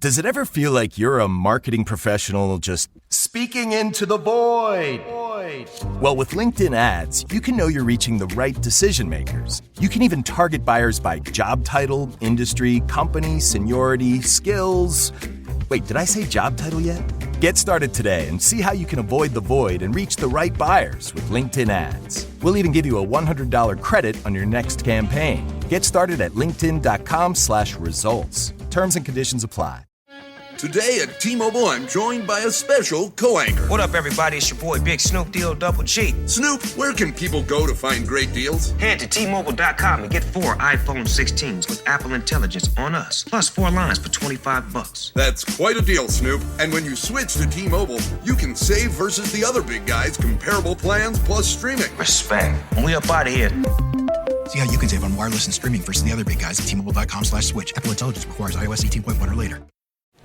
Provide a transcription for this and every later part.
Does it ever feel like you're a marketing professional just speaking into the void? Well, with LinkedIn ads, you can know you're reaching the right decision makers. You can even target buyers by job title, industry, company, seniority, skills. Wait, did I say job title yet? Get started today and see how you can avoid the void and reach the right buyers with LinkedIn ads. We'll even give you a $100 credit on your next campaign. Get started at linkedin.com/results. Terms and conditions apply. Today at T-Mobile, I'm joined by a special co-anchor. What up, everybody? It's your boy, Big Snoop Deal Double G. Snoop, where can people go to find great deals? Head to T-Mobile.com and get 4 iPhone 16s with Apple Intelligence on us, plus 4 lines for $25. That's quite a deal, Snoop. And when you switch to T-Mobile, you can save versus the other big guys' comparable plans plus streaming. Respect. And we up out of here. See how you can save on wireless and streaming versus the other big guys at T-Mobile.com/switch. Apple Intelligence requires iOS 18.1 or later.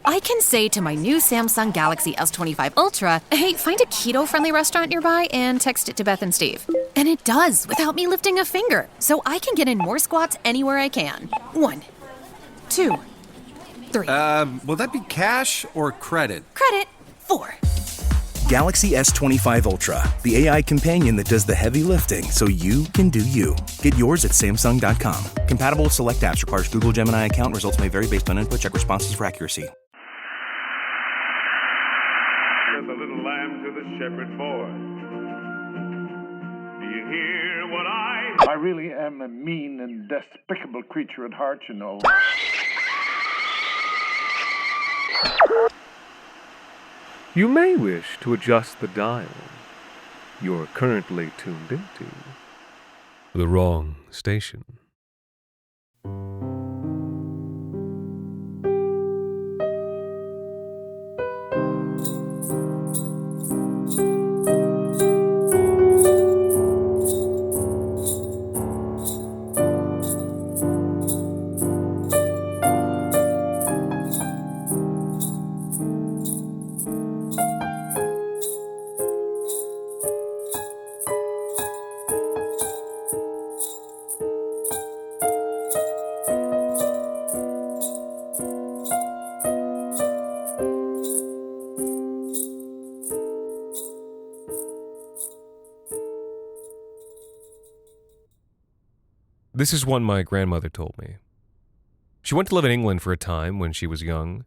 I can say to my new Samsung Galaxy S25 Ultra, hey, find a keto-friendly restaurant nearby and text it to Beth and Steve. And it does, without me lifting a finger. So I can get in more squats anywhere I can. 1, 2, 3. Will that be cash or credit? Credit. 4. Galaxy S25 Ultra, the AI companion that does the heavy lifting so you can do you. Get yours at Samsung.com. Compatible with select apps. Requires Google Gemini account. Results may vary based on input. Check responses for accuracy. The little lamb to the shepherd boy. Do you hear what I really am a mean and despicable creature at heart, you know. You may wish to adjust the dial. You're currently tuned into the wrong station. This is one my grandmother told me. She went to live in England for a time when she was young.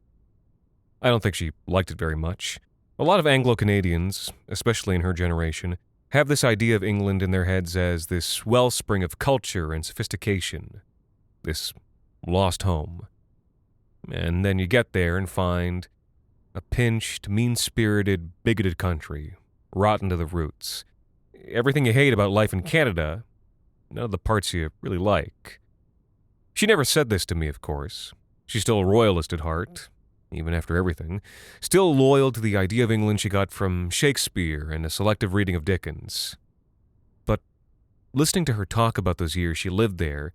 I don't think she liked it very much. A lot of Anglo-Canadians, especially in her generation, have this idea of England in their heads as this wellspring of culture and sophistication, this lost home. And then you get there and find a pinched, mean-spirited, bigoted country, rotten to the roots. Everything you hate about life in Canada, none of the parts you really like. She never said this to me, of course. She's still a royalist at heart, even after everything. Still loyal to the idea of England she got from Shakespeare and a selective reading of Dickens. But listening to her talk about those years she lived there,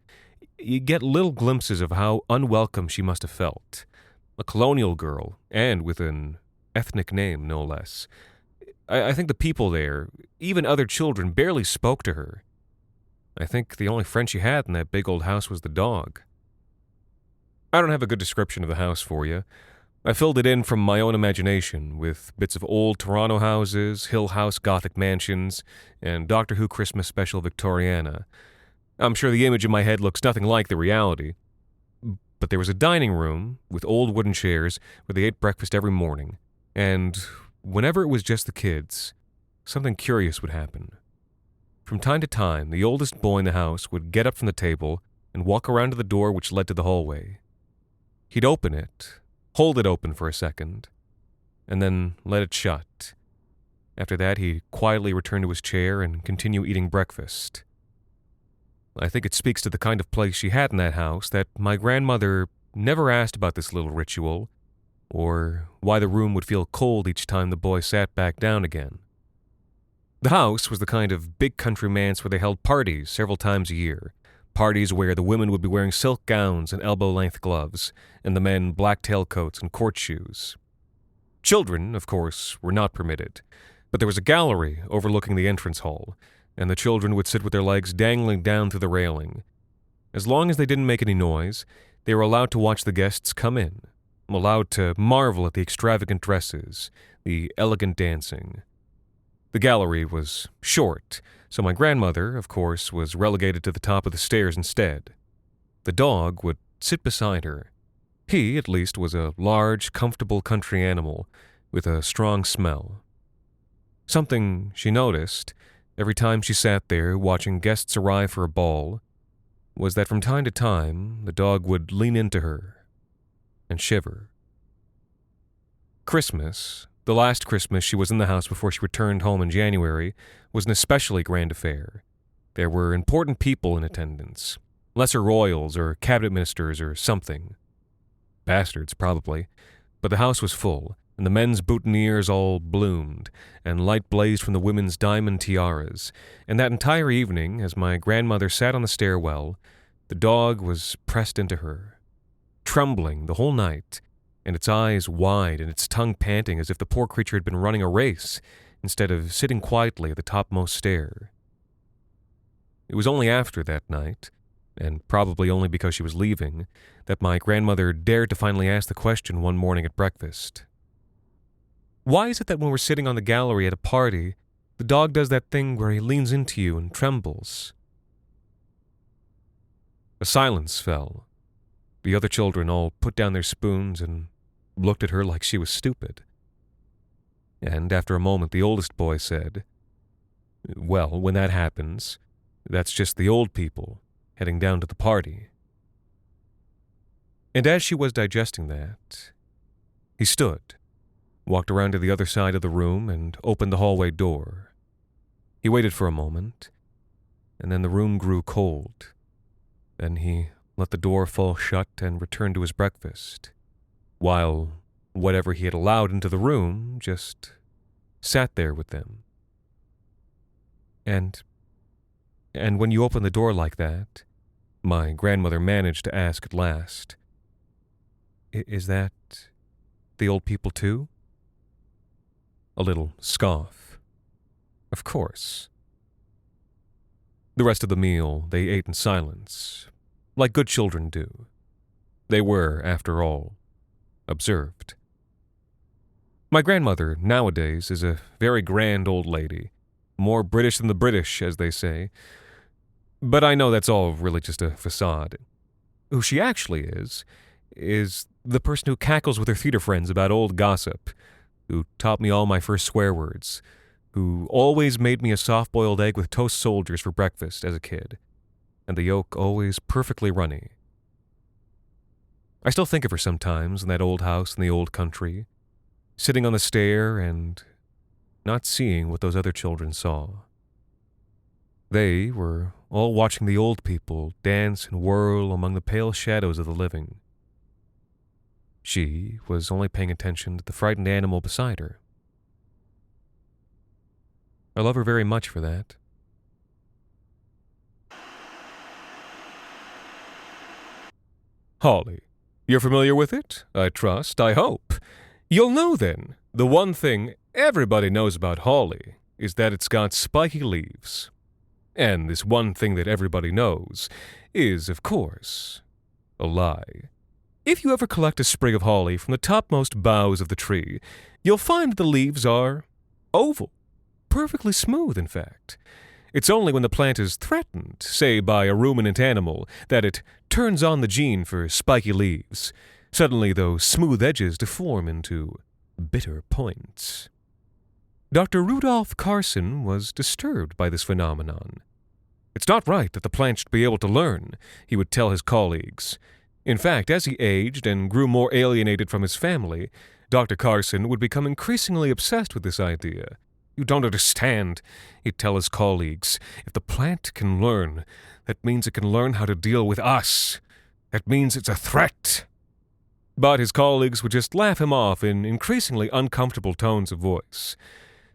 you get little glimpses of how unwelcome she must have felt. A colonial girl, and with an ethnic name, no less. I think the people there, even other children, barely spoke to her. I think the only friend she had in that big old house was the dog. I don't have a good description of the house for you. I filled it in from my own imagination with bits of old Toronto houses, Hill House Gothic mansions, and Doctor Who Christmas Special Victoriana. I'm sure the image in my head looks nothing like the reality. But there was a dining room with old wooden chairs where they ate breakfast every morning, and whenever it was just the kids, something curious would happen. From time to time, the oldest boy in the house would get up from the table and walk around to the door which led to the hallway. He'd open it, hold it open for a second, and then let it shut. After that, he'd quietly return to his chair and continue eating breakfast. I think it speaks to the kind of place she had in that house that my grandmother never asked about this little ritual, or why the room would feel cold each time the boy sat back down again. The house was the kind of big country manse where they held parties several times a year. Parties where the women would be wearing silk gowns and elbow-length gloves, and the men black tailcoats and court shoes. Children, of course, were not permitted, but there was a gallery overlooking the entrance hall, and the children would sit with their legs dangling down through the railing. As long as they didn't make any noise, they were allowed to watch the guests come in, allowed to marvel at the extravagant dresses, the elegant dancing. The gallery was short, so my grandmother, of course, was relegated to the top of the stairs instead. The dog would sit beside her. He, at least, was a large, comfortable country animal with a strong smell. Something she noticed every time she sat there watching guests arrive for a ball was that from time to time the dog would lean into her and shiver. Christmas, the last Christmas she was in the house before she returned home in January, was an especially grand affair. There were important people in attendance, lesser royals or cabinet ministers or something. Bastards, probably, but the house was full, and the men's boutonnieres all bloomed, and light blazed from the women's diamond tiaras, and that entire evening, as my grandmother sat on the stairwell, the dog was pressed into her, trembling the whole night, and its eyes wide and its tongue panting as if the poor creature had been running a race instead of sitting quietly at the topmost stair. It was only after that night, and probably only because she was leaving, that my grandmother dared to finally ask the question one morning at breakfast. Why is it that when we're sitting on the gallery at a party, the dog does that thing where he leans into you and trembles? A silence fell. The other children all put down their spoons and looked at her like she was stupid. And after a moment, the oldest boy said, "Well, when that happens, that's just the old people heading down to the party." And as she was digesting that, he stood, walked around to the other side of the room, and opened the hallway door. He waited for a moment, and then the room grew cold. Then he let the door fall shut and returned to his breakfast, while whatever he had allowed into the room just sat there with them. And when you open the door like that, my grandmother managed to ask at last, "Is that the old people too?" A little scoff. Of course. The rest of the meal they ate in silence, like good children do. They were, after all, observed. My grandmother, nowadays, is a very grand old lady, more British than the British, as they say. But I know that's all really just a facade. Who she actually is the person who cackles with her theater friends about old gossip, who taught me all my first swear words, who always made me a soft-boiled egg with toast soldiers for breakfast as a kid, and the yolk always perfectly runny. I still think of her sometimes in that old house in the old country, sitting on the stair and not seeing what those other children saw. They were all watching the old people dance and whirl among the pale shadows of the living. She was only paying attention to the frightened animal beside her. I love her very much for that. Holly. You're familiar with it? I trust, I hope. You'll know then, the one thing everybody knows about holly is that it's got spiky leaves. And this one thing that everybody knows is, of course, a lie. If you ever collect a sprig of holly from the topmost boughs of the tree, you'll find that the leaves are oval, perfectly smooth, in fact. It's only when the plant is threatened, say by a ruminant animal, that it turns on the gene for spiky leaves. Suddenly those smooth edges deform into bitter points. Dr. Rudolph Carson was disturbed by this phenomenon. It's not right that the plant should be able to learn, he would tell his colleagues. In fact, as he aged and grew more alienated from his family, Dr. Carson would become increasingly obsessed with this idea. You don't understand, he'd tell his colleagues. If the plant can learn, that means it can learn how to deal with us. That means it's a threat. But his colleagues would just laugh him off in increasingly uncomfortable tones of voice.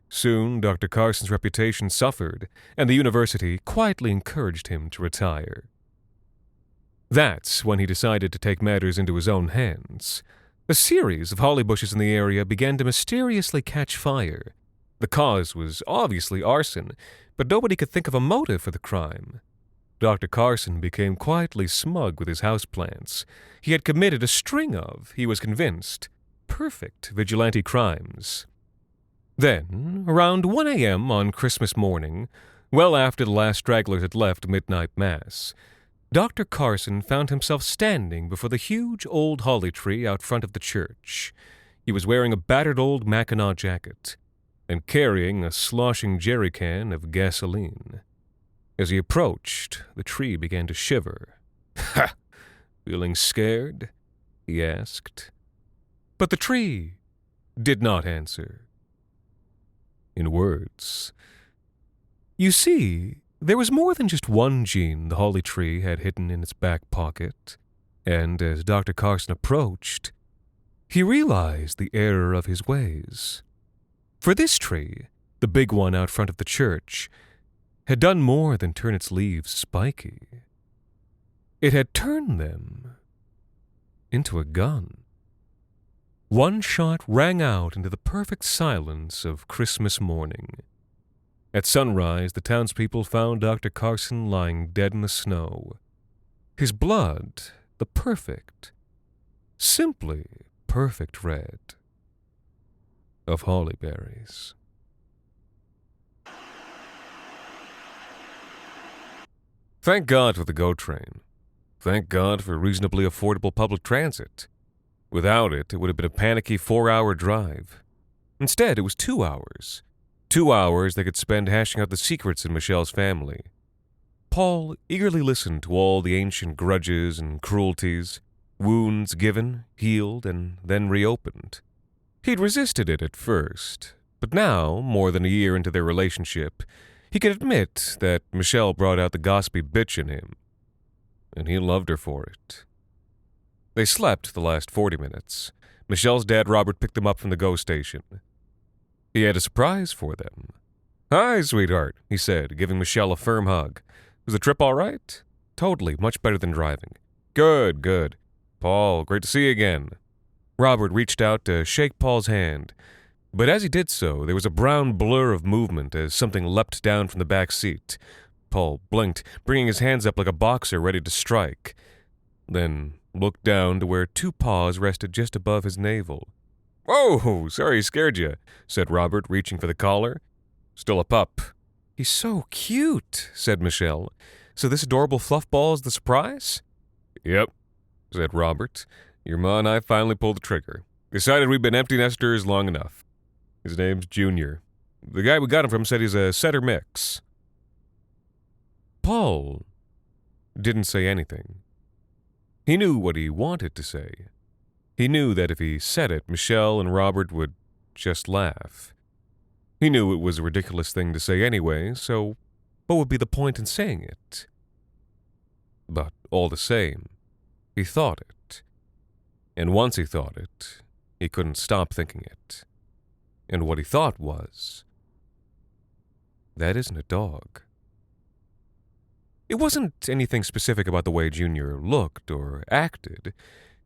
Soon, Dr. Carson's reputation suffered, and the university quietly encouraged him to retire. That's when he decided to take matters into his own hands. A series of holly bushes in the area began to mysteriously catch fire. The cause was obviously arson, but nobody could think of a motive for the crime. Dr. Carson became quietly smug with his houseplants. He had committed a string of, he was convinced, perfect vigilante crimes. Then, around 1 a.m. on Christmas morning, well after the last stragglers had left midnight mass, Dr. Carson found himself standing before the huge old holly tree out front of the church. He was wearing a battered old Mackinaw jacket and carrying a sloshing jerry can of gasoline. As he approached, the tree began to shiver. "Ha! Feeling scared?" he asked. But the tree did not answer. In words. You see, there was more than just one gene the holly tree had hidden in its back pocket, and as Dr. Carson approached, he realized the error of his ways. For this tree, the big one out front of the church, had done more than turn its leaves spiky. It had turned them into a gun. One shot rang out into the perfect silence of Christmas morning. At sunrise, the townspeople found Dr. Carson lying dead in the snow. His blood, the perfect, simply perfect red of holly berries. Thank God for the GO train. Thank God for reasonably affordable public transit. Without it, it would have been a panicky 4-hour drive. Instead, it was 2 hours. 2 hours they could spend hashing out the secrets in Michelle's family. Paul eagerly listened to all the ancient grudges and cruelties, wounds given, healed, and then reopened. He'd resisted it at first, but now, more than a year into their relationship, he could admit that Michelle brought out the gossipy bitch in him, and he loved her for it. They slept the last 40 minutes. Michelle's dad, Robert, picked them up from the GO station. He had a surprise for them. "Hi, sweetheart," he said, giving Michelle a firm hug. "Was the trip all right?" "Totally, much better than driving." "Good, good. Paul, great to see you again." Robert reached out to shake Paul's hand, but as he did so, there was a brown blur of movement as something leapt down from the back seat. Paul blinked, bringing his hands up like a boxer ready to strike, then looked down to where 2 paws rested just above his navel. "Whoa, sorry he scared you," said Robert, reaching for the collar. "Still a pup." "He's so cute," said Michelle. "So this adorable fluff ball is the surprise?" "Yep," said Robert. "Your ma and I finally pulled the trigger. Decided we'd been empty nesters long enough. His name's Junior. The guy we got him from said he's a setter mix." Paul didn't say anything. He knew what he wanted to say. He knew that if he said it, Michelle and Robert would just laugh. He knew it was a ridiculous thing to say anyway, so what would be the point in saying it? But all the same, he thought it. And once he thought it, he couldn't stop thinking it. And what he thought was, that isn't a dog. It wasn't anything specific about the way Junior looked or acted.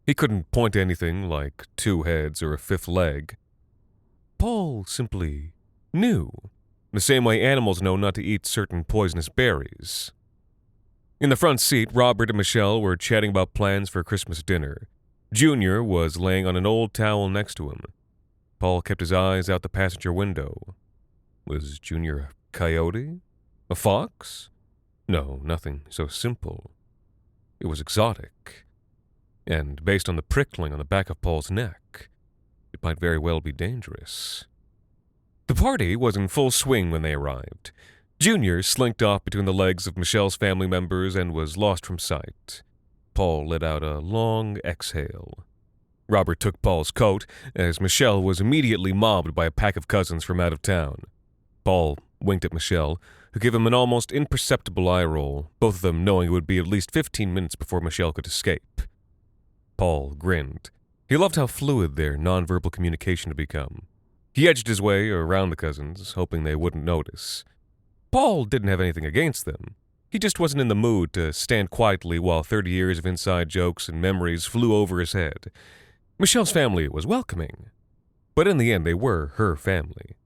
He couldn't point to anything like 2 heads or a 5th leg. Paul simply knew, the same way animals know not to eat certain poisonous berries. In the front seat, Robert and Michelle were chatting about plans for Christmas dinner. Junior was laying on an old towel next to him. Paul kept his eyes out the passenger window. Was Junior a coyote? A fox? No, nothing so simple. It was exotic. And based on the prickling on the back of Paul's neck, it might very well be dangerous. The party was in full swing when they arrived. Junior slinked off between the legs of Michelle's family members and was lost from sight. Paul let out a long exhale. Robert took Paul's coat, as Michelle was immediately mobbed by a pack of cousins from out of town. Paul winked at Michelle, who gave him an almost imperceptible eye roll, both of them knowing it would be at least 15 minutes before Michelle could escape. Paul grinned. He loved how fluid their nonverbal communication had become. He edged his way around the cousins, hoping they wouldn't notice. Paul didn't have anything against them. He just wasn't in the mood to stand quietly while 30 years of inside jokes and memories flew over his head. Michelle's family was welcoming, but in the end they were her family.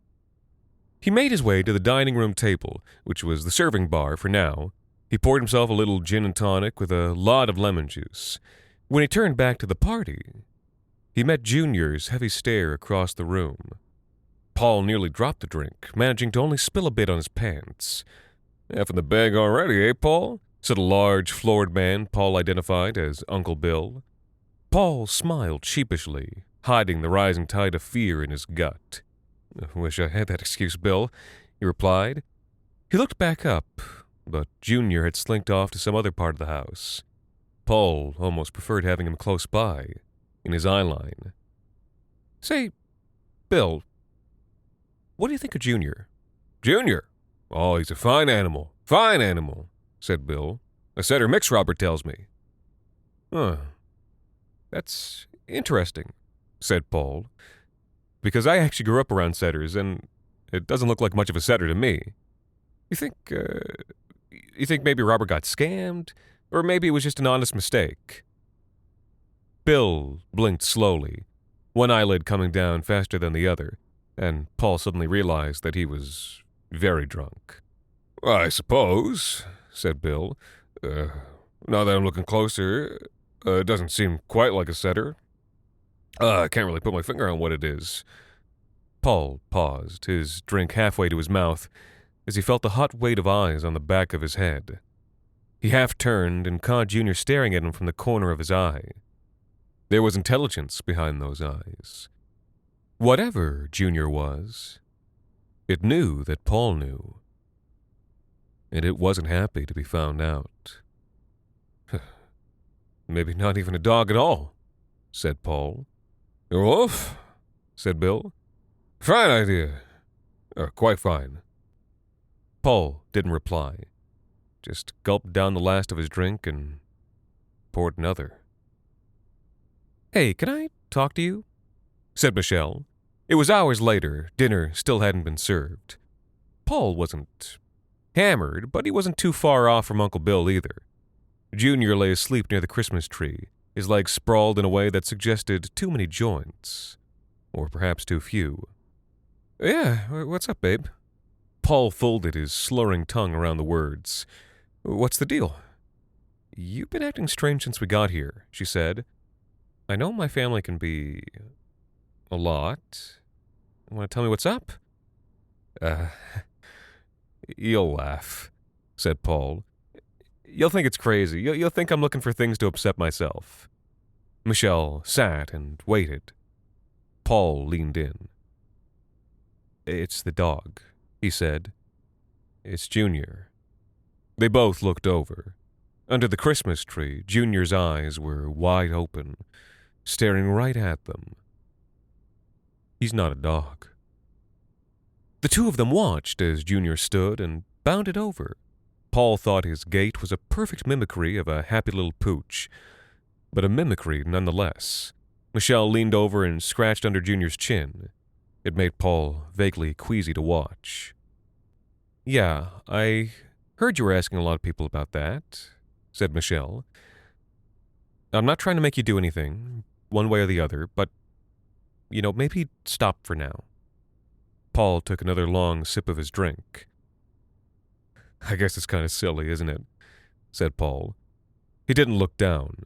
He made his way to the dining room table, which was the serving bar for now. He poured himself a little gin and tonic with a lot of lemon juice. When he turned back to the party, he met Junior's heavy stare across the room. Paul nearly dropped the drink, managing to only spill a bit on his pants. "Half in the bag already, eh, Paul?" said a large, florid man Paul identified as Uncle Bill. Paul smiled sheepishly, hiding the rising tide of fear in his gut. "Wish I had that excuse, Bill," he replied. He looked back up, but Junior had slinked off to some other part of the house. Paul almost preferred having him close by, in his eye line. "Say, Bill, what do you think of Junior?" "Junior? Oh, he's a fine animal, said Bill. "A setter mix, Robert tells me." "Huh. That's interesting," said Paul, "because I actually grew up around setters, and it doesn't look like much of a setter to me. You think maybe Robert got scammed? Or maybe it was just an honest mistake?" Bill blinked slowly, one eyelid coming down faster than the other, and Paul suddenly realized that he was very drunk. "I suppose," said Bill. "Now that I'm looking closer, it doesn't seem quite like a setter. I can't really put my finger on what it is." Paul paused, his drink halfway to his mouth, as he felt the hot weight of eyes on the back of his head. He half turned and caught Junior staring at him from the corner of his eye. There was intelligence behind those eyes. Whatever Junior was, it knew that Paul knew. And it wasn't happy to be found out. "Maybe not even a dog at all," said Paul. "A wolf?" said Bill. "Fine idea. Quite fine." Paul didn't reply, just gulped down the last of his drink and poured another. "Hey, can I talk to you?" said Michelle. It was hours later. Dinner still hadn't been served. Paul wasn't hammered, but he wasn't too far off from Uncle Bill either. Junior lay asleep near the Christmas tree, his legs sprawled in a way that suggested too many joints. Or perhaps too few. "Yeah, what's up, babe?" Paul folded his slurring tongue around the words. "What's the deal?" "You've been acting strange since we got here," she said. "I know my family can be a lot. Want to tell me what's up?" You'll laugh," said Paul. "You'll think it's crazy. You'll think I'm looking for things to upset myself." Michelle sat and waited. Paul leaned in. "It's the dog," he said. "It's Junior." They both looked over. Under the Christmas tree, Junior's eyes were wide open, staring right at them. "He's not a dog." The two of them watched as Junior stood and bounded over. Paul thought his gait was a perfect mimicry of a happy little pooch, but a mimicry nonetheless. Michelle leaned over and scratched under Junior's chin. It made Paul vaguely queasy to watch. "Yeah, I heard you were asking a lot of people about that," said Michelle. "I'm not trying to make you do anything, one way or the other, but, maybe stop for now." Paul took another long sip of his drink. "I guess it's kind of silly, isn't it?" said Paul. He didn't look down.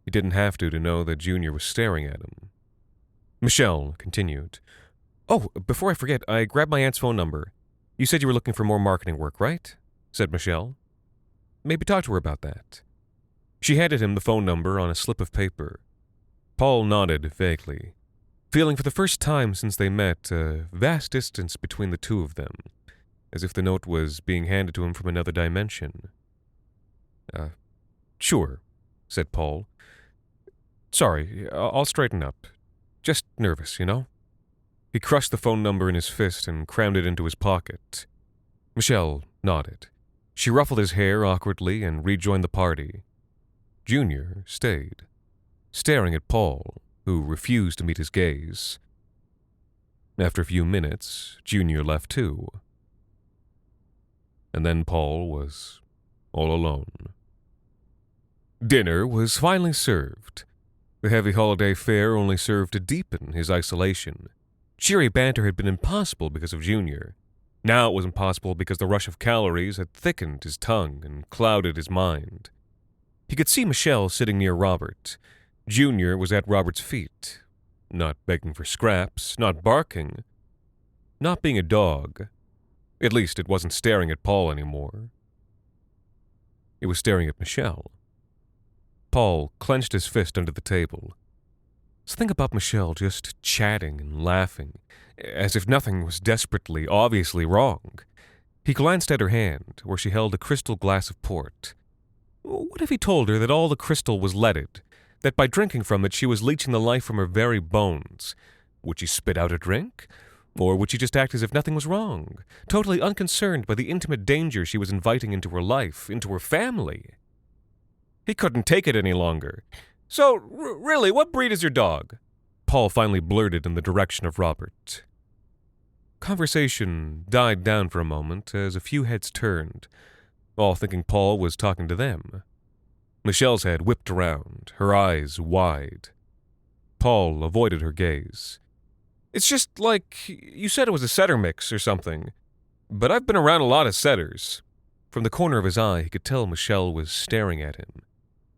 He didn't have to know that Junior was staring at him. Michelle continued. "Oh, before I forget, I grabbed my aunt's phone number. You said you were looking for more marketing work, right?" said Michelle. "Maybe talk to her about that." She handed him the phone number on a slip of paper. Paul nodded vaguely, feeling for the first time since they met a vast distance between the two of them, as if the note was being handed to him from another dimension. Sure," said Paul. "Sorry, I'll straighten up. Just nervous, He crushed the phone number in his fist and crammed it into his pocket. Michelle nodded. She ruffled his hair awkwardly and rejoined the party. Junior stayed, staring at Paul, who refused to meet his gaze. After a few minutes, Junior left too. And then Paul was all alone. Dinner was finally served. The heavy holiday fare only served to deepen his isolation. Cheery banter had been impossible because of Junior. Now it was impossible because the rush of calories had thickened his tongue and clouded his mind. He could see Michelle sitting near Robert. Junior was at Robert's feet, not begging for scraps, not barking, not being a dog. At least it wasn't staring at Paul anymore. It was staring at Michelle. Paul clenched his fist under the table. Something about Michelle just chatting and laughing, as if nothing was desperately, obviously wrong. He glanced at her hand, where she held a crystal glass of port. What if he told her that all the crystal was leaded, that by drinking from it she was leeching the life from her very bones? Would she spit out a drink? Or would she just act as if nothing was wrong, totally unconcerned by the intimate danger she was inviting into her life, into her family? He couldn't take it any longer. So, really, what breed is your dog? Paul finally blurted in the direction of Robert. Conversation died down for a moment as a few heads turned, all thinking Paul was talking to them. Michelle's head whipped around, her eyes wide. Paul avoided her gaze. It's just like you said it was a setter mix or something. But I've been around a lot of setters. From the corner of his eye, he could tell Michelle was staring at him.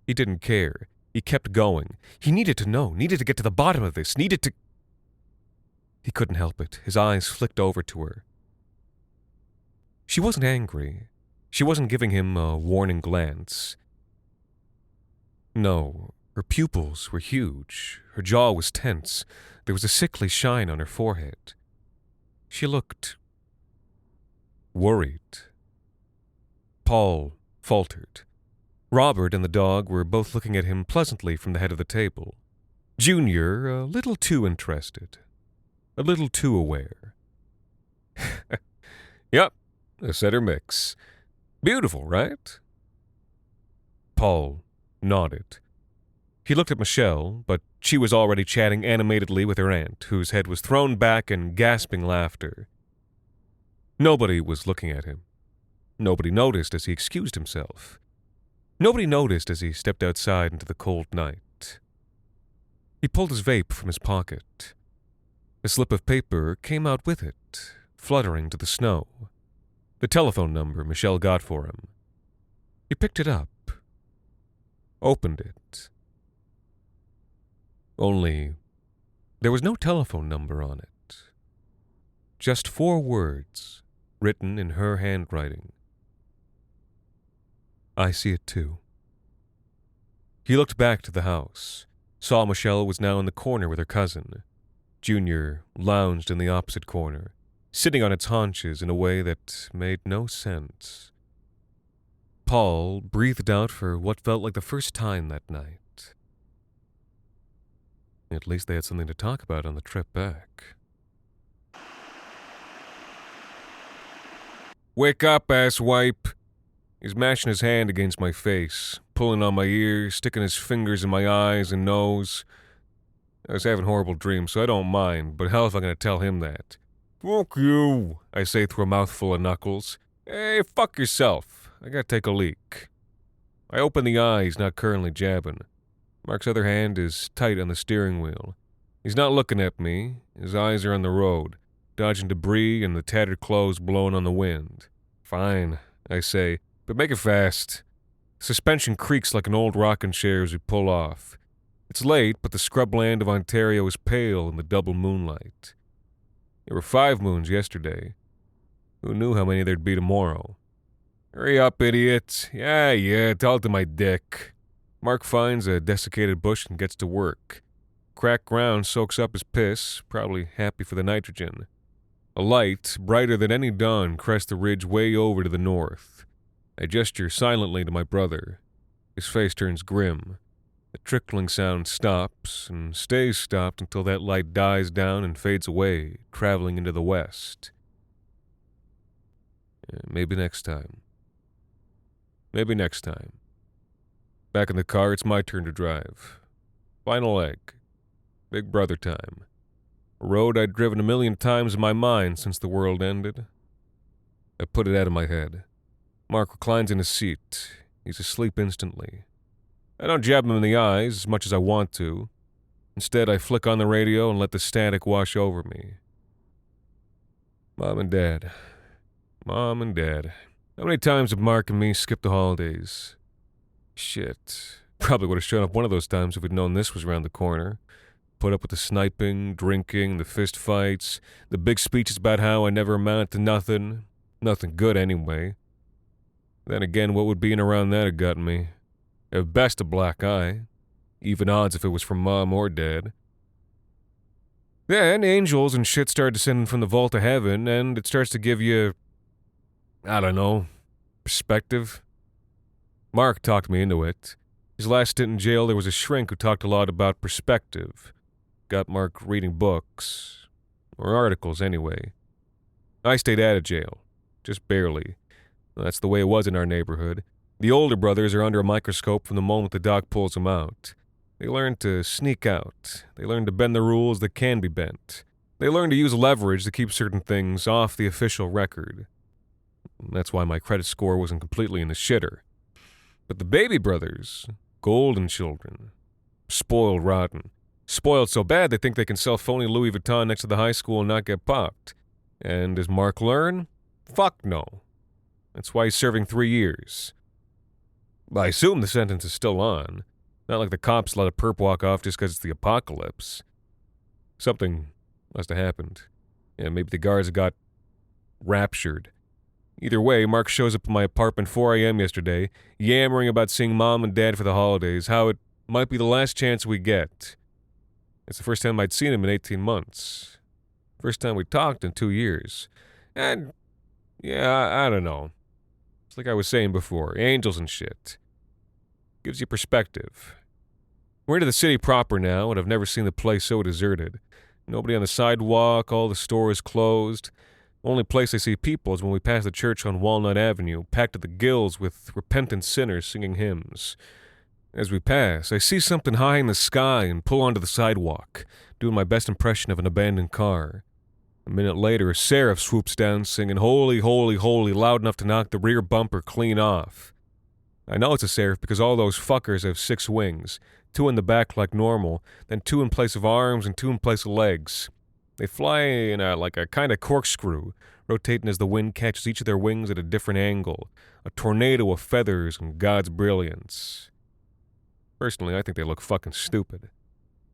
He didn't care. He kept going. He needed to know, needed to get to the bottom of this, needed to... He couldn't help it. His eyes flicked over to her. She wasn't angry. She wasn't giving him a warning glance. No, her pupils were huge. Her jaw was tense. There was a sickly shine on her forehead. She looked worried. Paul faltered. Robert and the dog were both looking at him pleasantly from the head of the table. Junior, a little too interested. A little too aware. Yep, a setter mix. Beautiful, right? Paul nodded. He looked at Michelle, but she was already chatting animatedly with her aunt, whose head was thrown back in gasping laughter. Nobody was looking at him. Nobody noticed as he excused himself. Nobody noticed as he stepped outside into the cold night. He pulled his vape from his pocket. A slip of paper came out with it, fluttering to the snow. The telephone number Michelle got for him. He picked it up, opened it. Only, there was no telephone number on it. Just 4 words, written in her handwriting. I see it too. He looked back to the house, saw Michelle was now in the corner with her cousin. Junior lounged in the opposite corner, sitting on its haunches in a way that made no sense. Paul breathed out for what felt like the first time that night. At least they had something to talk about on the trip back. Wake up, asswipe! He's mashing his hand against my face, pulling on my ear, sticking his fingers in my eyes and nose. I was having horrible dreams, so I don't mind, but hell if I'm going to tell him that. Fuck you, I say through a mouthful of knuckles. Hey, fuck yourself. I gotta take a leak. I open the eye he's not currently jabbing. Mark's other hand is tight on the steering wheel. He's not looking at me. His eyes are on the road, dodging debris and the tattered clothes blowing on the wind. Fine, I say, but make it fast. Suspension creaks like an old rocking chair as we pull off. It's late, but the scrubland of Ontario is pale in the double moonlight. There were 5 moons yesterday. Who knew how many there'd be tomorrow? Hurry up, idiot. Yeah, tell it to my dick. Mark finds a desiccated bush and gets to work. Cracked ground soaks up his piss, probably happy for the nitrogen. A light, brighter than any dawn, crests the ridge way over to the north. I gesture silently to my brother. His face turns grim. The trickling sound stops and stays stopped until that light dies down and fades away, traveling into the west. Maybe next time. Maybe next time. Back in the car, it's my turn to drive. Final leg. Big brother time. A road I'd driven 1,000,000 times in my mind since the world ended. I put it out of my head. Mark reclines in his seat. He's asleep instantly. I don't jab him in the eyes as much as I want to. Instead, I flick on the radio and let the static wash over me. Mom and Dad, Mom and Dad. How many times have Mark and me skipped the holidays? Shit. Probably would have shown up one of those times if we'd known this was around the corner. Put up with the sniping, drinking, the fist fights, the big speeches about how I never amounted to nothing. Nothing good, anyway. Then again, what would being around that have gotten me? At best, a black eye. Even odds if it was from Mom or Dad. Then angels and shit start descending from the vault of heaven, and it starts to give you, I don't know, perspective. Mark talked me into it. His last stint in jail, there was a shrink who talked a lot about perspective. Got Mark reading books. Or articles, anyway. I stayed out of jail. Just barely. That's the way it was in our neighborhood. The older brothers are under a microscope from the moment the doc pulls them out. They learn to sneak out. They learn to bend the rules that can be bent. They learn to use leverage to keep certain things off the official record. That's why my credit score wasn't completely in the shitter. But the baby brothers, golden children, spoiled rotten. Spoiled so bad they think they can sell phony Louis Vuitton next to the high school and not get popped. And does Mark learn? Fuck no. That's why he's serving 3 years. I assume the sentence is still on. Not like the cops let a perp walk off just because it's the apocalypse. Something must have happened. Yeah, maybe the guards got raptured. Either way, Mark shows up at my apartment 4 a.m. yesterday, yammering about seeing Mom and Dad for the holidays, how it might be the last chance we get. It's the first time I'd seen him in 18 months. First time we talked in 2 years. And, yeah, I don't know. It's like I was saying before, angels and shit. Gives you perspective. We're into the city proper now, and I've never seen the place so deserted. Nobody on the sidewalk, all the stores closed. Only place I see people is when we pass the church on Walnut Avenue, packed to the gills with repentant sinners singing hymns. As we pass, I see something high in the sky and pull onto the sidewalk, doing my best impression of an abandoned car. A minute later, a seraph swoops down singing, "Holy, holy, holy," loud enough to knock the rear bumper clean off. I know it's a seraph because all those fuckers have 6 wings, 2 in the back like normal, then 2 in place of arms and 2 in place of legs. They fly in like a kind of corkscrew, rotating as the wind catches each of their wings at a different angle, a tornado of feathers and God's brilliance. Personally, I think they look fucking stupid.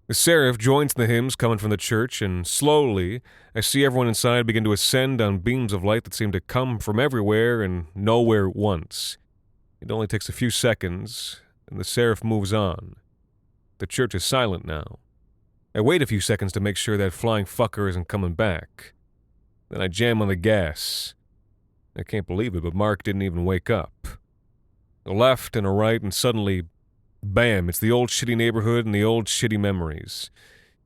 The seraph joins the hymns coming from the church, and slowly, I see everyone inside begin to ascend on beams of light that seem to come from everywhere and nowhere at once. It only takes a few seconds, and the seraph moves on. The church is silent now. I wait a few seconds to make sure that flying fucker isn't coming back. Then I jam on the gas. I can't believe it, but Mark didn't even wake up. A left and a right, and suddenly, bam, it's the old shitty neighborhood and the old shitty memories.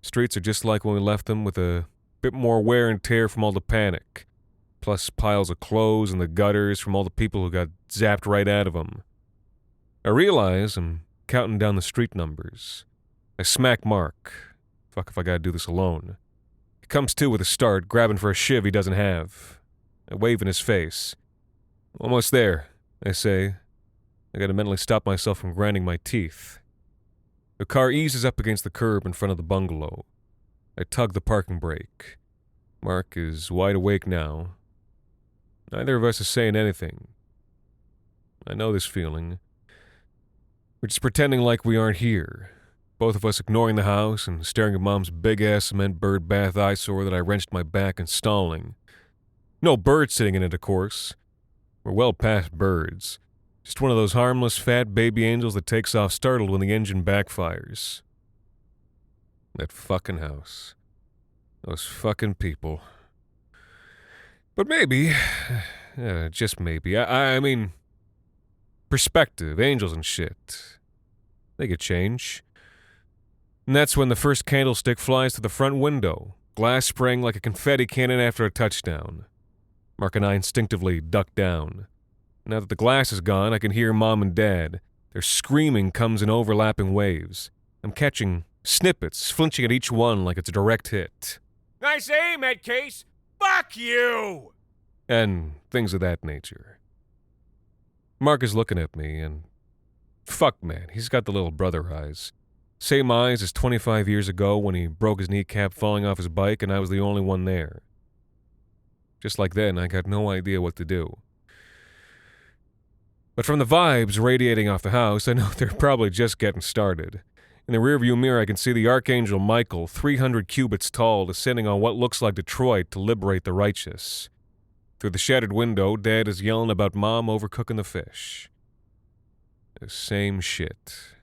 Streets are just like when we left them, with a bit more wear and tear from all the panic. Plus piles of clothes in the gutters from all the people who got zapped right out of them. I realize I'm counting down the street numbers. I smack Mark. Fuck if I gotta do this alone. He comes to with a start, grabbing for a shiv he doesn't have. I wave in his face. Almost there, I say. I gotta mentally stop myself from grinding my teeth. The car eases up against the curb in front of the bungalow. I tug the parking brake. Mark is wide awake now. Neither of us is saying anything. I know this feeling. We're just pretending like we aren't here. Both of us ignoring the house and staring at Mom's big-ass cement bird bath eyesore that I wrenched my back installing. No bird sitting in it, of course. We're well past birds. Just one of those harmless, fat baby angels that takes off startled when the engine backfires. That fucking house. Those fucking people. But maybe, just maybe, I mean, perspective, angels and shit. They could change. And that's when the first candlestick flies to the front window, glass spraying like a confetti cannon after a touchdown. Mark and I instinctively duck down. Now that the glass is gone, I can hear Mom and Dad. Their screaming comes in overlapping waves. I'm catching snippets, flinching at each one like it's a direct hit. Nice aim, Ed Case! Fuck you! And things of that nature. Mark is looking at me, and fuck, man, he's got the little brother eyes. Same eyes as 25 years ago when he broke his kneecap falling off his bike and I was the only one there. Just like then, I got no idea what to do. But from the vibes radiating off the house, I know they're probably just getting started. In the rearview mirror, I can see the Archangel Michael, 300 cubits tall, descending on what looks like Detroit to liberate the righteous. Through the shattered window, Dad is yelling about Mom overcooking the fish. The same shit.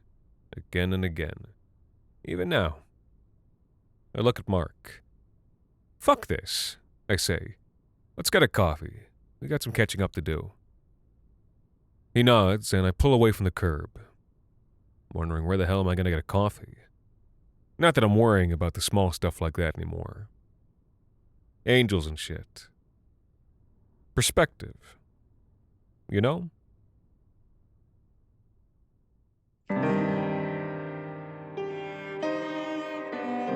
Again and again. Even now. I look at Mark. Fuck this, I say. Let's get a coffee. We got some catching up to do. He nods, and I pull away from the curb. Wondering where the hell am I going to get a coffee? Not that I'm worrying about the small stuff like that anymore. Angels and shit. Perspective. You know?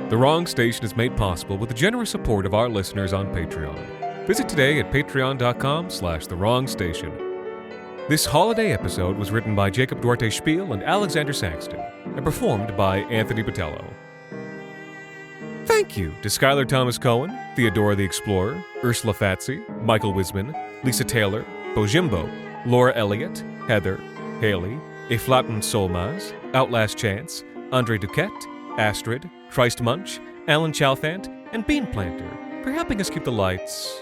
The Wrong Station is made possible with the generous support of our listeners on Patreon. Visit today at patreon.com/thewrongstation. This holiday episode was written by Jacob Duarte Spiel and Alexander Saxton, and performed by Anthony Botello. Thank you to Skylar Thomas Cohen, Theodora the Explorer, Ursula Fatsi, Michael Wisman, Lisa Taylor, Bojimbo, Laura Elliott, Heather, Haley, Eflatin Solmaz, Outlast Chance, Andre Duquette, Astrid, Christ Munch, Alan Chalfant, and Bean Planter for helping us keep the lights,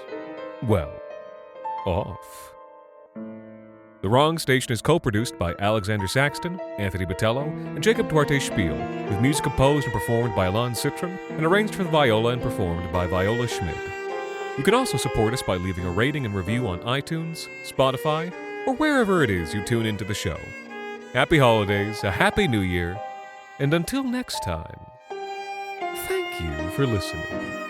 well, off. The Wrong Station is co-produced by Alexander Saxton, Anthony Botello, and Jacob Duarte Spiel, with music composed and performed by Alon Citron and arranged for the viola and performed by Viola Schmid. You can also support us by leaving a rating and review on iTunes, Spotify, or wherever it is you tune into the show. Happy holidays, a happy new year, and until next time, thank you for listening.